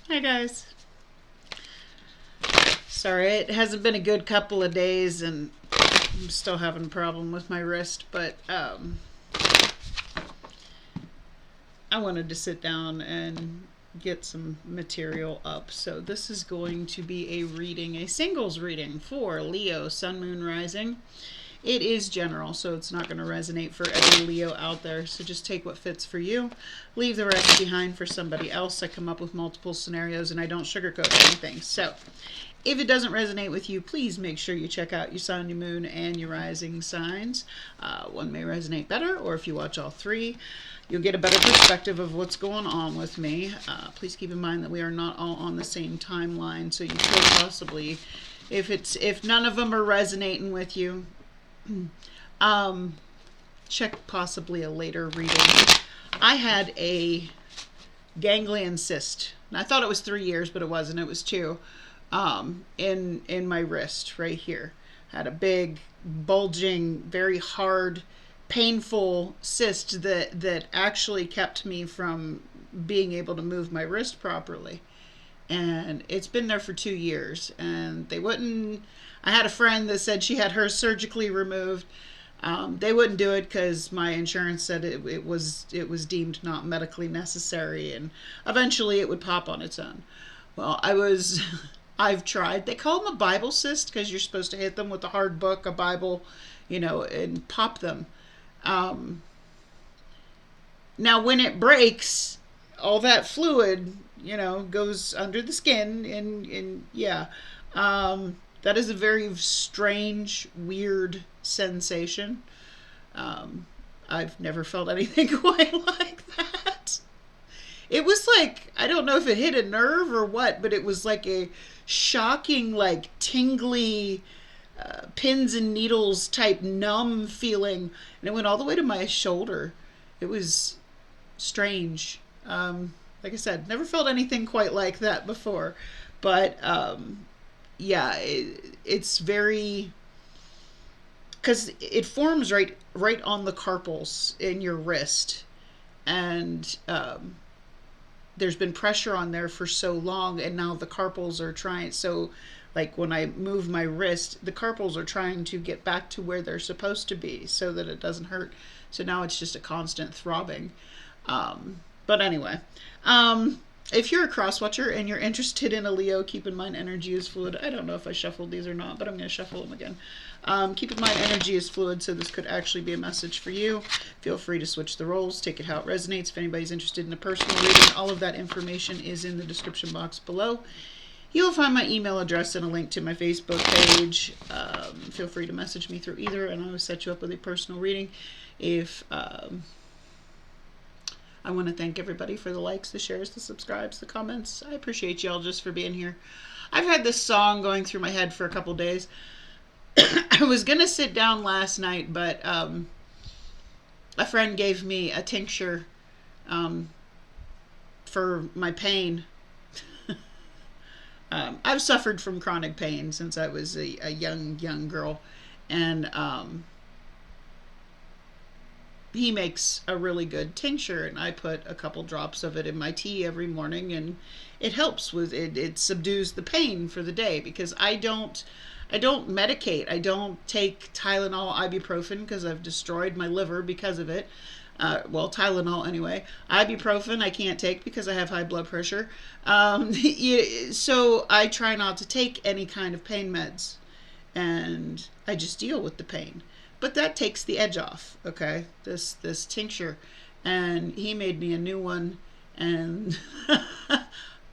Hi guys. Sorry, it hasn't been a good couple of days and I'm still having a problem with my wrist, but I wanted to sit down and get some material up. So this is going to be a reading, a singles reading for Leo, Sun, Moon, Rising. It is general, so it's not going to resonate for every Leo out there. So just take what fits for you. Leave the rest behind for somebody else. I come up with multiple scenarios and I don't sugarcoat anything. So if it doesn't resonate with you, please make sure you check out your sun, your moon, and your rising signs. One may resonate better, or if you watch all three, you'll get a better perspective of what's going on with me. Please keep in mind that we are not all on the same timeline, so you could possibly, if none of them are resonating with you, check possibly a later reading. I had a ganglion cyst. And I thought it was 3 years, but it wasn't. It was 2. In my wrist right here. I had a big, bulging, very hard, painful cyst that actually kept me from being able to move my wrist properly. And it's been there for 2 years, and they wouldn't. I had a friend that said she had hers surgically removed. They wouldn't do it because my insurance said it was deemed not medically necessary, and eventually it would pop on its own. Well, I've tried. They call them a Bible cyst because you're supposed to hit them with a hard book, a Bible, and pop them. Now, when it breaks, all that fluid, goes under the skin, and yeah. That is a very strange, weird sensation. I've never felt anything quite like that. It was like, I don't know if it hit a nerve or what, but it was like a shocking, like tingly, pins and needles type numb feeling. And it went all the way to my shoulder. It was strange. Like I said, never felt anything quite like that before. But, yeah, it's very, because it forms right on the carpals in your wrist, and there's been pressure on there for so long, and now the carpals are trying. So, like when I move my wrist, the carpals are trying to get back to where they're supposed to be, so that it doesn't hurt. So now it's just a constant throbbing. But anyway. If you're a cross-watcher and you're interested in a Leo, keep in mind energy is fluid. I don't know if I shuffled these or not, but I'm going to shuffle them again. Keep in mind energy is fluid, so this could actually be a message for you. Feel free to switch the roles, take it how it resonates. If anybody's interested in a personal reading, all of that information is in the description box below. You'll find my email address and a link to my Facebook page. Feel free to message me through either, and I will set you up with a personal reading. If I want to thank everybody for the likes, the shares, the subscribes, the comments. I appreciate y'all just for being here. I've had this song going through my head for a couple days. I was going to sit down last night, but a friend gave me a tincture for my pain. I've suffered from chronic pain since I was a young girl. And he makes a really good tincture, and I put a couple drops of it in my tea every morning, and it helps with it. It subdues the pain for the day, because I don't medicate. I don't take Tylenol, ibuprofen, because I've destroyed my liver because of it. Well, Tylenol anyway. Ibuprofen I can't take because I have high blood pressure. So I try not to take any kind of pain meds, and I just deal with the pain. But that takes the edge off, okay? This tincture. And he made me a new one, and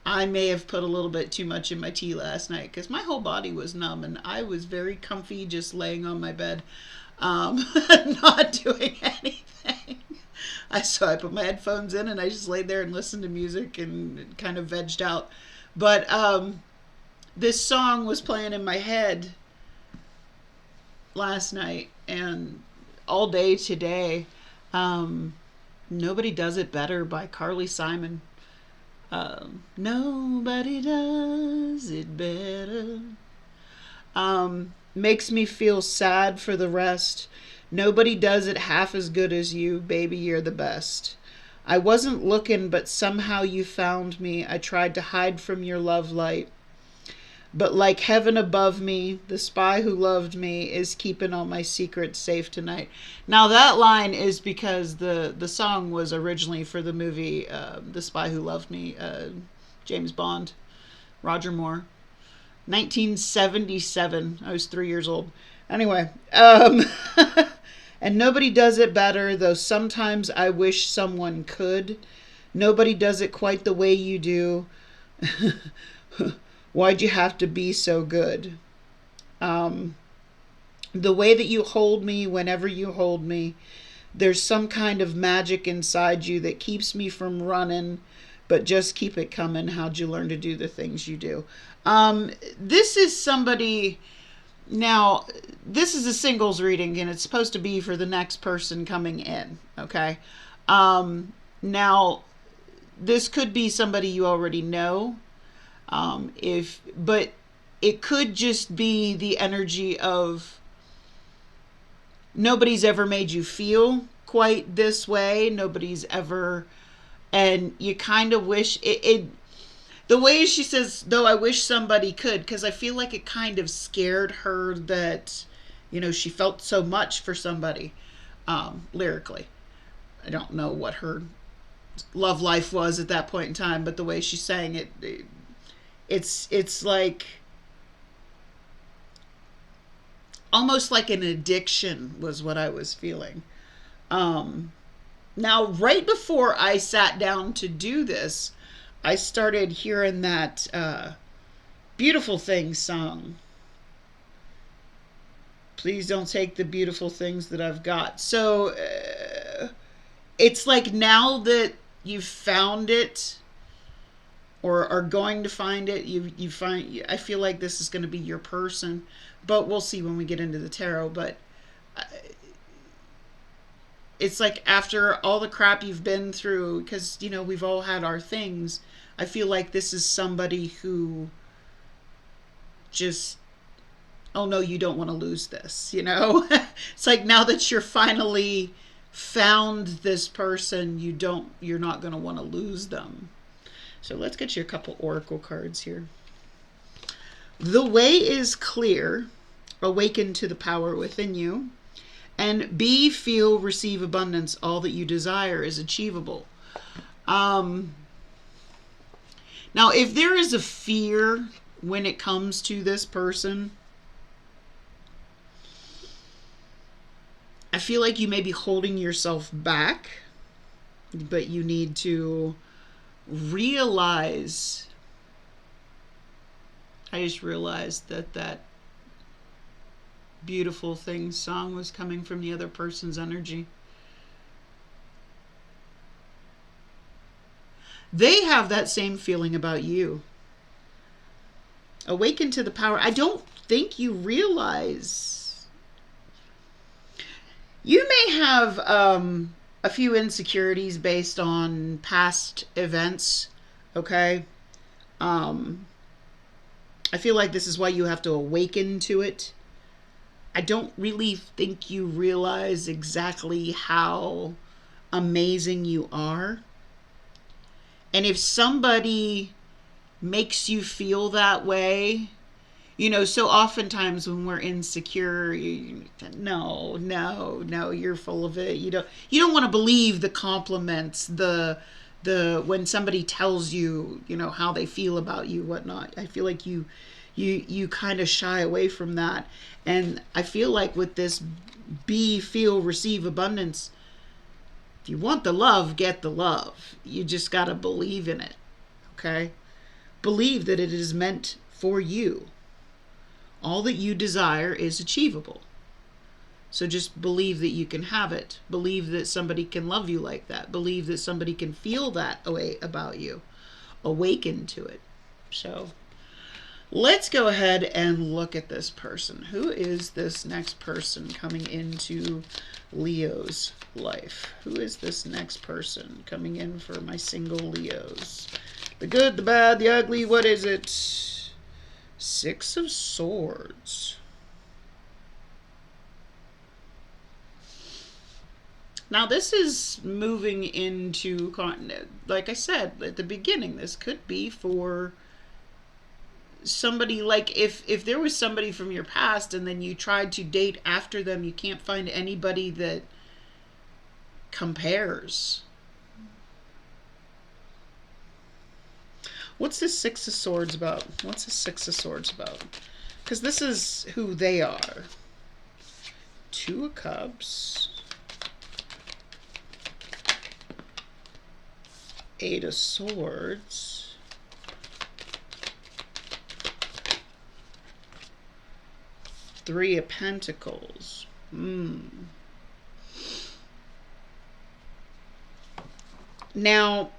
I may have put a little bit too much in my tea last night because my whole body was numb, and I was very comfy just laying on my bed, not doing anything. So I put my headphones in, and I just laid there and listened to music and kind of vegged out. But this song was playing in my head last night and all day today. Nobody Does It Better by Carly Simon. Nobody does it better. Makes me feel sad for the rest. Nobody does it half as good as you, baby, you're the best. I wasn't looking, but somehow you found me. I tried to hide from your love light. But like heaven above me, the spy who loved me is keeping all my secrets safe tonight. Now that line is because the song was originally for the movie The Spy Who Loved Me, James Bond, Roger Moore, 1977. I was 3 years old. Anyway, and nobody does it better, though sometimes I wish someone could. Nobody does it quite the way you do. Why'd you have to be so good? The way that you hold me whenever you hold me, there's some kind of magic inside you that keeps me from running, but just keep it coming. How'd you learn to do the things you do? This is somebody. Now, this is a singles reading, and it's supposed to be for the next person coming in, okay? Now, this could be somebody you already know, but it could just be the energy of nobody's ever made you feel quite this way. Nobody's ever, and you kind of wish it the way she says, though I wish somebody could, because I feel like it kind of scared her that, she felt so much for somebody, lyrically. I don't know what her love life was at that point in time, but the way she sang it, it's like almost like an addiction was what I was feeling. Now, right before I sat down to do this, I started hearing that Beautiful Things song. Please don't take the beautiful things that I've got. So it's like now that you've found it or are going to find it, I feel like this is going to be your person. But we'll see when we get into the tarot. But it's like after all the crap you've been through, because, we've all had our things, I feel like this is somebody who just, oh no, you don't want to lose this, It's like now that you're finally found this person, you're not going to want to lose them. So let's get you a couple oracle cards here. The way is clear. Awaken to the power within you. And be, feel, receive abundance. All that you desire is achievable. Now, if there is a fear when it comes to this person, I feel like you may be holding yourself back, but you need to realize. I just realized that Beautiful Things song was coming from the other person's energy. They have that same feeling about you. Awaken to the power. I don't think you realize. You may have a few insecurities based on past events, okay? I feel like this is why you have to awaken to it. I don't really think you realize exactly how amazing you are. And if somebody makes you feel that way, so oftentimes when we're insecure, no, you're full of it. You don't want to believe the compliments, the when somebody tells you, how they feel about you, whatnot. I feel like you kind of shy away from that. And I feel like with this be, feel, receive abundance, if you want the love, get the love. You just got to believe in it, okay? Believe that it is meant for you. All that you desire is achievable. So just believe that you can have it. Believe that somebody can love you like that. Believe that somebody can feel that way about you. Awaken to it. So let's go ahead and look at this person. Who is this next person coming into Leo's life? Who is this next person coming in for my single Leos? The good, the bad, the ugly. What is it? Six of Swords. Now, this is moving into, like I said at the beginning, this could be for somebody, like if there was somebody from your past and then you tried to date after them, you can't find anybody that compares. What's this Six of Swords about? What's the Six of Swords about? Because this is who they are. Two of Cups. Eight of Swords. Three of Pentacles. Now,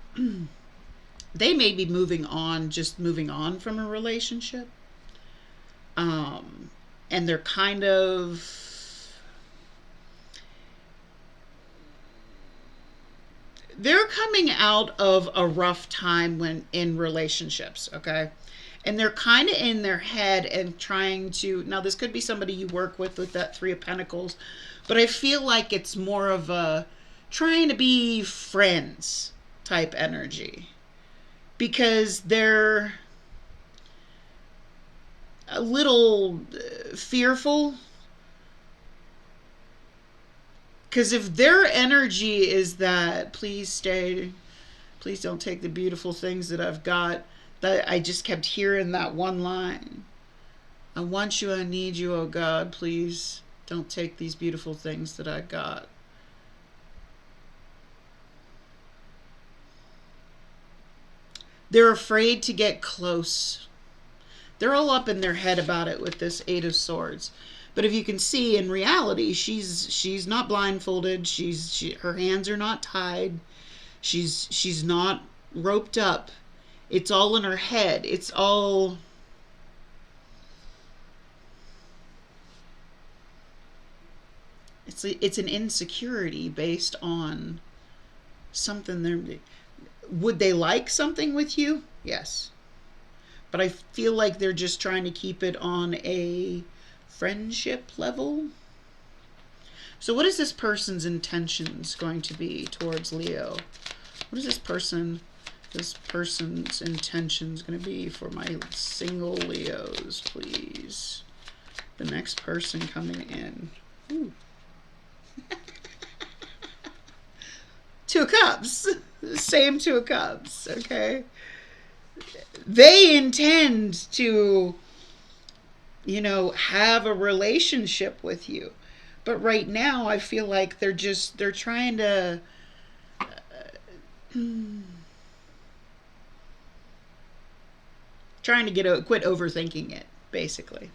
they may be moving on, just moving on from a relationship. And they're kind of... they're coming out of a rough time when in relationships, okay? And they're kind of in their head and trying to... now, this could be somebody you work with that Three of Pentacles, but I feel like it's more of a trying to be friends type energy. Because they're a little fearful. Because if their energy is that, please stay, please don't take the beautiful things that I've got, that I just kept hearing that one line. I want you, I need you, oh God, please don't take these beautiful things that I got. They're afraid to get close. They're all up in their head about it with this Eight of Swords. But if you can see, in reality, she's not blindfolded. Her hands are not tied. She's not roped up. It's all in her head. It's all... it's an insecurity based on something they're... would they like something with you? Yes. But I feel like they're just trying to keep it on a friendship level. So what is this person's intentions going to be towards Leo? What is this person's intentions going to be for my single Leos, please? The next person coming in. Ooh. Two of Cups. Same Two of Cups, okay? They intend to, you know, have a relationship with you. But right now, I feel like they're trying to... trying to quit overthinking it, basically.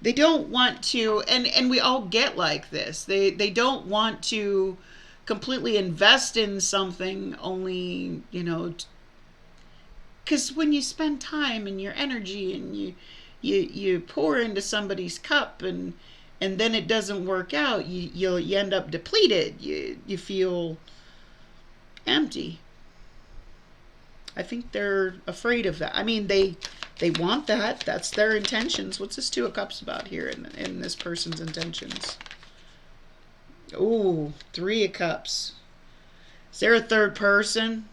They don't want to, and we all get like this. They don't want to completely invest in something only, you know, because when you spend time and your energy and you pour into somebody's cup and then it doesn't work out, you end up depleted. You feel empty. I think they're afraid of that. I mean, they want that. That's their intentions. What's this Two of Cups about here in this person's intentions? Ooh, Three of Cups. Is there a third person?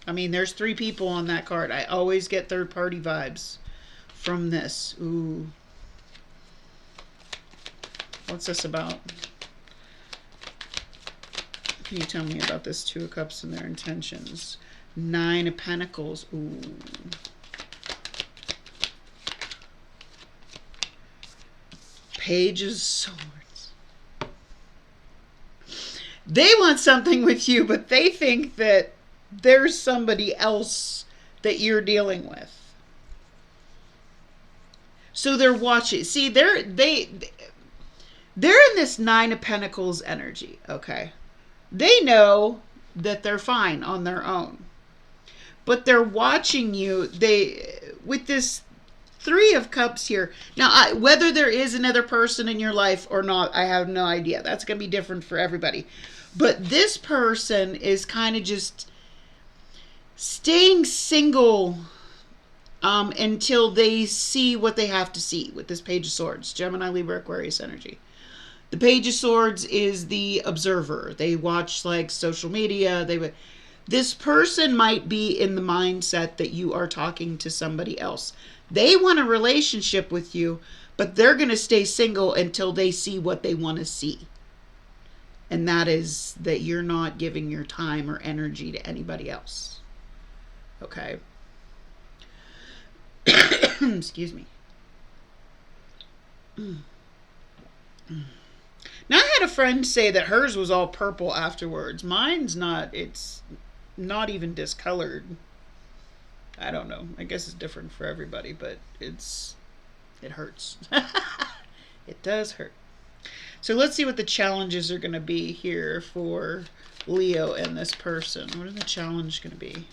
I mean, there's three people on that card. I always get third party vibes from this. Ooh. What's this about? Can you tell me about this Two of Cups and their intentions? Nine of Pentacles. Ooh. Page of Swords. They want something with you, but they think that there's somebody else that you're dealing with. So they're watching. See, they're in this Nine of Pentacles energy, okay? They know that they're fine on their own. But they're watching you. With this Three of Cups here. Now, whether there is another person in your life or not, I have no idea. That's going to be different for everybody. But this person is kind of just staying single until they see what they have to see with this Page of Swords, Gemini, Libra, Aquarius energy. The Page of Swords is the observer. They watch like social media. This person might be in the mindset that you are talking to somebody else. They want a relationship with you, but they're going to stay single until they see what they want to see. And that is that you're not giving your time or energy to anybody else. Okay? Excuse me. Now, I had a friend say that hers was all purple afterwards. Mine's not. It's not even discolored. I don't know. I guess it's different for everybody, but it hurts. It does hurt. So let's see what the challenges are going to be here for Leo and this person. What are the challenges going to be?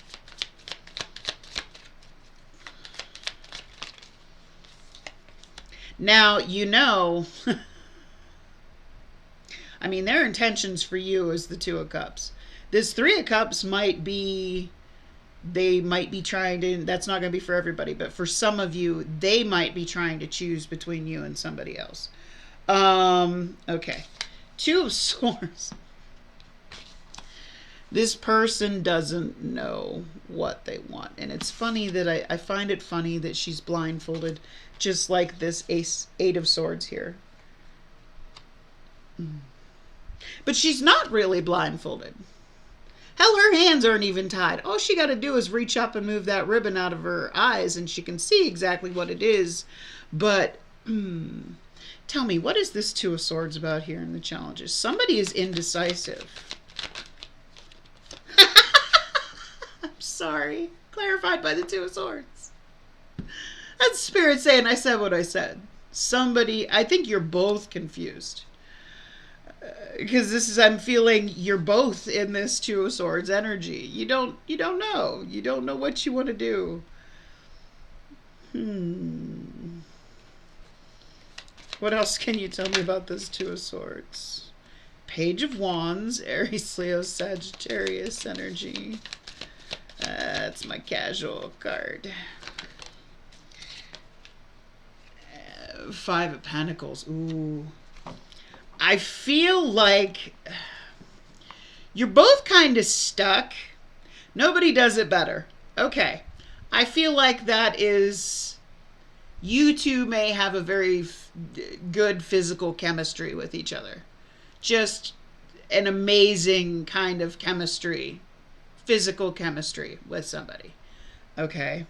Now, you know, I mean, their intentions for you is the Two of Cups. This Three of Cups might be, they might be trying to, that's not going to be for everybody, but for some of you, they might be trying to choose between you and somebody else. Okay. Two of Swords. This person doesn't know what they want. And it's funny that I find it funny that she's blindfolded, just like this Eight of Swords here. But she's not really blindfolded. Hell, her hands aren't even tied. All she got to do is reach up and move that ribbon out of her eyes, and she can see exactly what it is. But tell me, what is this Two of Swords about here in the challenges? Somebody is indecisive. I'm sorry. Clarified by the Two of Swords. That's Spirit saying I said what I said. Somebody, I think you're both confused. Because this is, I'm feeling you're both in this Two of Swords energy. You don't know. You don't know what you want to do. What else can you tell me about this Two of Swords? Page of Wands, Aries, Leo, Sagittarius energy. That's my casual card. Five of Pentacles. Ooh. I feel like you're both kind of stuck. Nobody does it better. Okay. I feel like that is, you two may have a very good physical chemistry with each other. Just an amazing kind of chemistry, physical chemistry with somebody. Okay.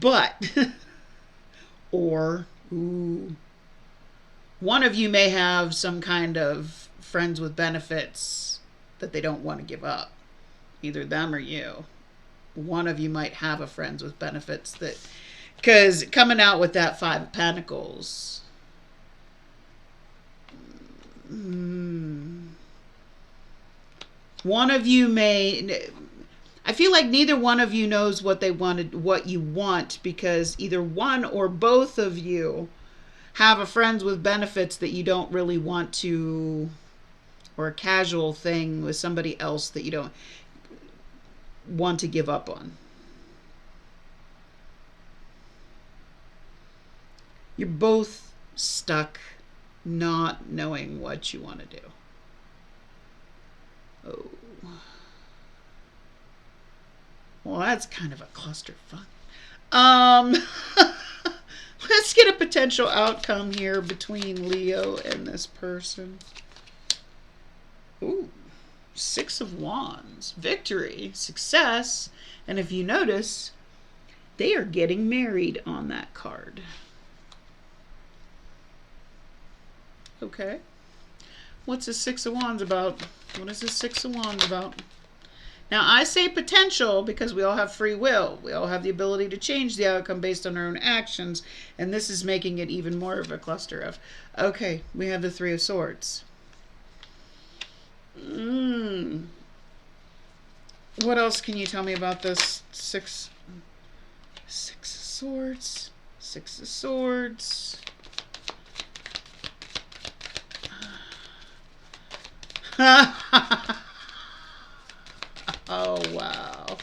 But, or, one of you may have some kind of friends with benefits that they don't want to give up. Either them or you. One of you might have a friends with benefits that, because coming out with that Five of Pentacles, one of you may, I feel like neither one of you knows what they wanted, what you want, because either one or both of you have a friends with benefits that you don't really want to, or a casual thing with somebody else that you don't want to give up on. You're both stuck not knowing what you want to do. Oh. Well, that's kind of a clusterfuck. Let's get a potential outcome here between Leo and this person. Ooh, Six of Wands. Victory, success, and if you notice, they are getting married on that card. Okay. What's this Six of Wands about? What is this Six of Wands about? Now, I say potential because we all have free will. We all have the ability to change the outcome based on our own actions. And this is making it even more of a cluster of. Okay, we have the Three of Swords. What else can you tell me about this Six of Swords? Six of Swords. Oh, wow.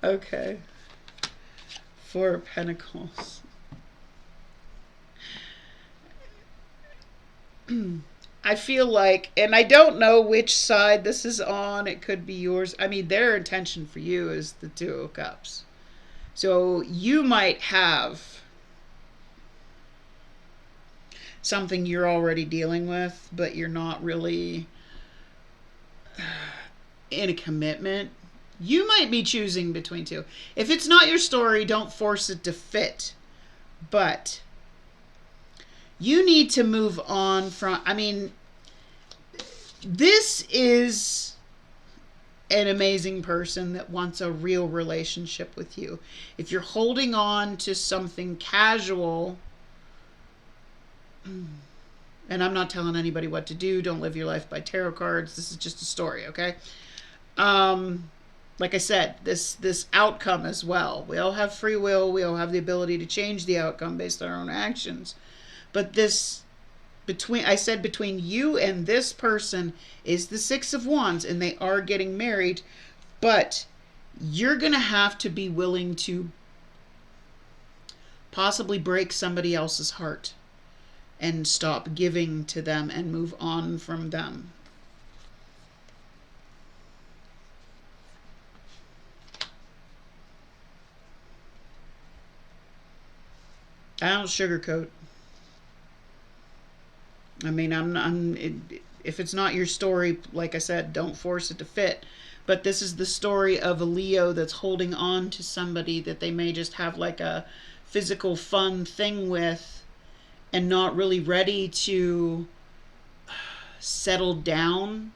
Okay. Four of Pentacles. I feel like, and I don't know which side this is on. It could be yours. I mean, their intention for you is the Two of Cups. So you might have something you're already dealing with, but you're not really in a commitment. You might be choosing between two. If it's not your story, don't force it to fit. But you need to move on from, I mean, this is an amazing person that wants a real relationship with you. If you're holding on to something casual, and I'm not telling anybody what to do, don't live your life by tarot cards. This is just a story, okay? Like I said, this outcome as well. We all have free will. We all have the ability to change the outcome based on our own actions. But this, between you and this person is the Six of Wands, and they are getting married, but you're going to have to be willing to possibly break somebody else's heart and stop giving to them and move on from them. I don't sugarcoat. I mean, if it's not your story, like I said, don't force it to fit. But this is the story of a Leo that's holding on to somebody that they may just have like a physical fun thing with, and not really ready to settle down.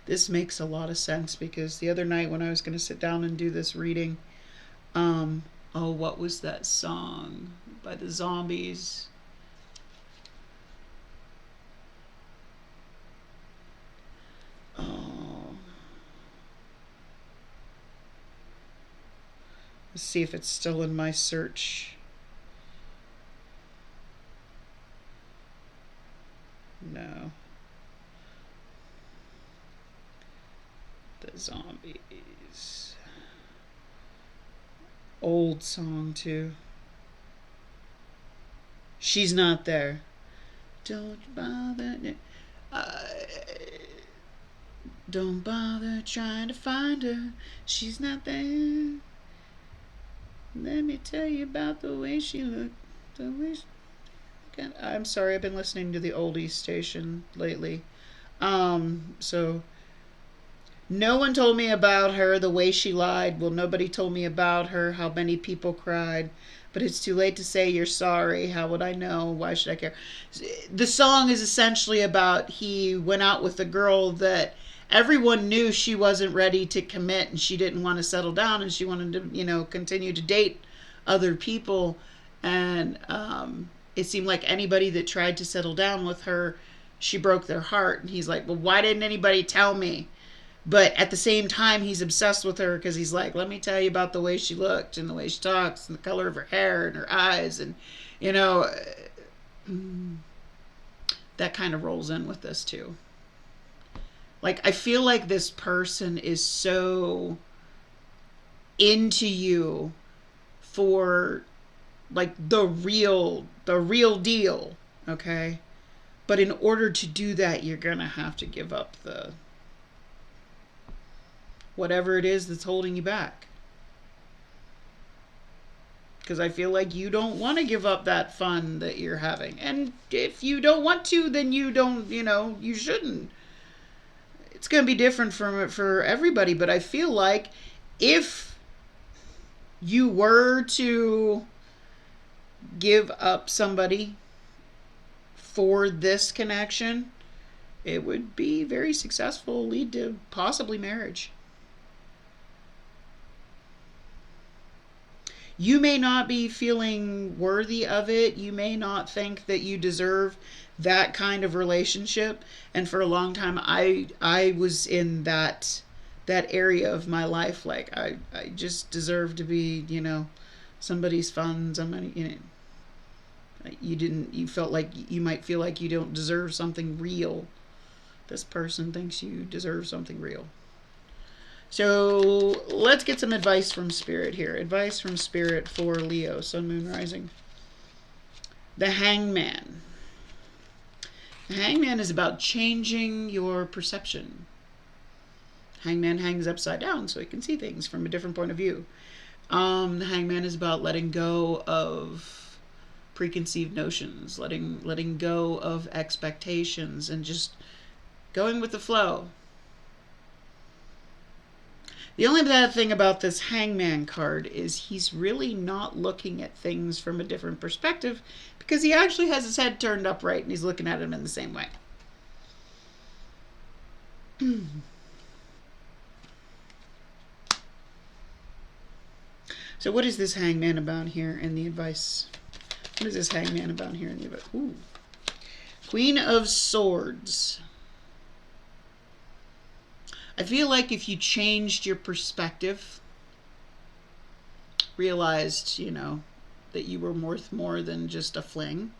This makes a lot of sense, because the other night when I was going to sit down and do this reading, oh, what was that song by the Zombies? Oh. Let's see if it's still in my search. No. The Zombies. Old song too. She's not there. Don't bother. Don't bother trying to find her. She's not there. Let me tell you about the way she looked. The way she... I'm sorry, I've been listening to the oldies station lately. So no one told me about her, the way she lied. Well, nobody told me about her, how many people cried. But it's too late to say you're sorry. How would I know? Why should I care? The song is essentially about, he went out with a girl that everyone knew she wasn't ready to commit, and she didn't want to settle down, and she wanted to, continue to date other people. And it seemed like anybody that tried to settle down with her, she broke their heart. And he's like, well, why didn't anybody tell me? But at the same time, he's obsessed with her, because he's like, let me tell you about the way she looked and the way she talks and the color of her hair and her eyes. And, that kind of rolls in with this too. Like, I feel like this person is so into you for like the real deal. Okay. But in order to do that, you're going to have to give up the whatever it is that's holding you back. Because I feel like you don't want to give up that fun that you're having. And if you don't want to, then you don't, you shouldn't. It's going to be different for everybody. But I feel like if you were to give up somebody for this connection, it would be very successful, lead to possibly marriage. You may not be feeling worthy of it. You may not think that you deserve that kind of relationship. And for a long time, I was in that area of my life. Like, I just deserve to be, somebody's fun, somebody, you felt like you might feel like you don't deserve something real. This person thinks you deserve something real. So let's get some advice from Spirit here. Advice from Spirit for Leo, Sun, Moon, Rising. The Hangman. The Hangman is about changing your perception. Hangman hangs upside down so he can see things from a different point of view. The Hangman is about letting go of preconceived notions, letting go of expectations, and just going with the flow. The only bad thing about this Hangman card is he's really not looking at things from a different perspective, because he actually has his head turned upright and he's looking at them in the same way. So what is this Hangman about here in the advice? What is this Hangman about here in the advice? Ooh. Queen of Swords. I feel like if you changed your perspective, realized, you know, that you were worth more than just a fling,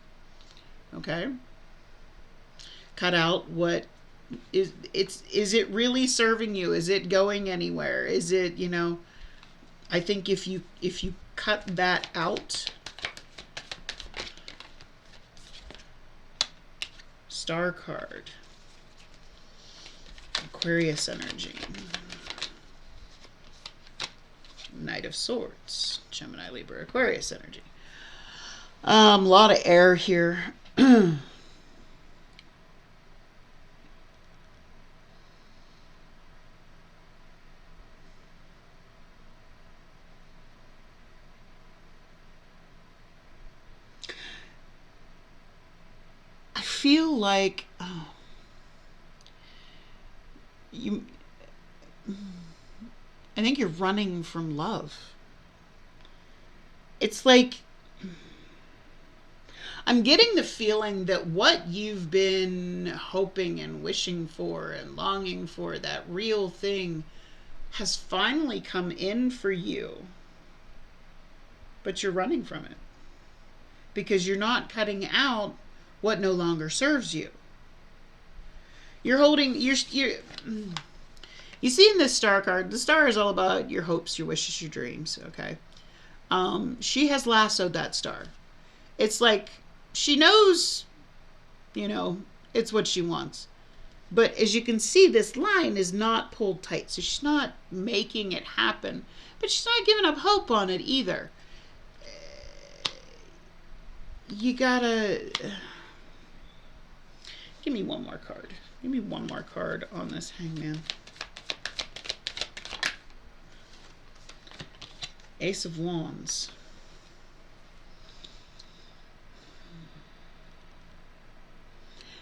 okay? Cut out what is it really serving you? Is it going anywhere? Is it, you know, I think if you cut that out, Star card. Aquarius energy. Knight of Swords. Gemini, Libra, Aquarius energy. A lot of air here. I feel like I think you're running from love. It's like I'm getting the feeling that what you've been hoping and wishing for and longing for, that real thing, has finally come in for you, but you're running from it because you're not cutting out what no longer serves you. You're holding, you see in this Star card, the Star is all about your hopes, your wishes, your dreams, okay? She has lassoed that star. It's like she knows, you know, it's what she wants. But as you can see, this line is not pulled tight. So she's not making it happen. But she's not giving up hope on it either. You gotta... Give me one more card. Give me one more card on this Hangman. Ace of Wands.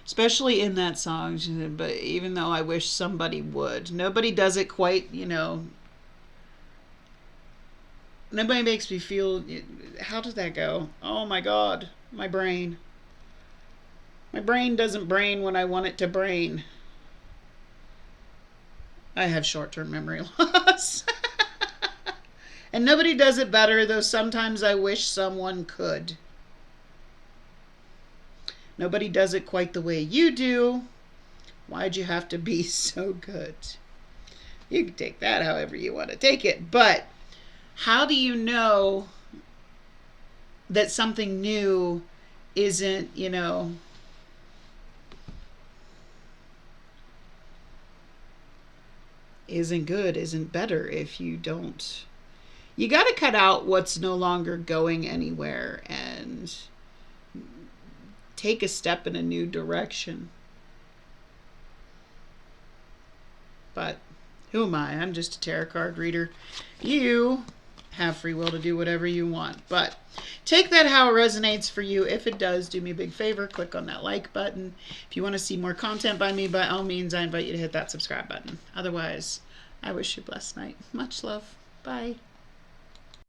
Especially in that song, she said, but even though I wish somebody would. Nobody does it quite, you know. Nobody makes me feel... How did that go? Oh my God. My brain. My brain doesn't brain when I want it to brain. I have short-term memory loss. And nobody does it better, though sometimes I wish someone could. Nobody does it quite the way you do. Why'd you have to be so good? You can take that however you want to take it. But how do you know that something new isn't, you know, isn't good, isn't better if you don't? You got to cut out what's no longer going anywhere and take a step in a new direction. But who am I? I'm just a tarot card reader. You have free will to do whatever you want. But take that how it resonates for you. If it does, do me a big favor. Click on that like button. If you want to see more content by me, by all means, I invite you to hit that subscribe button. Otherwise, I wish you a blessed night. Much love. Bye.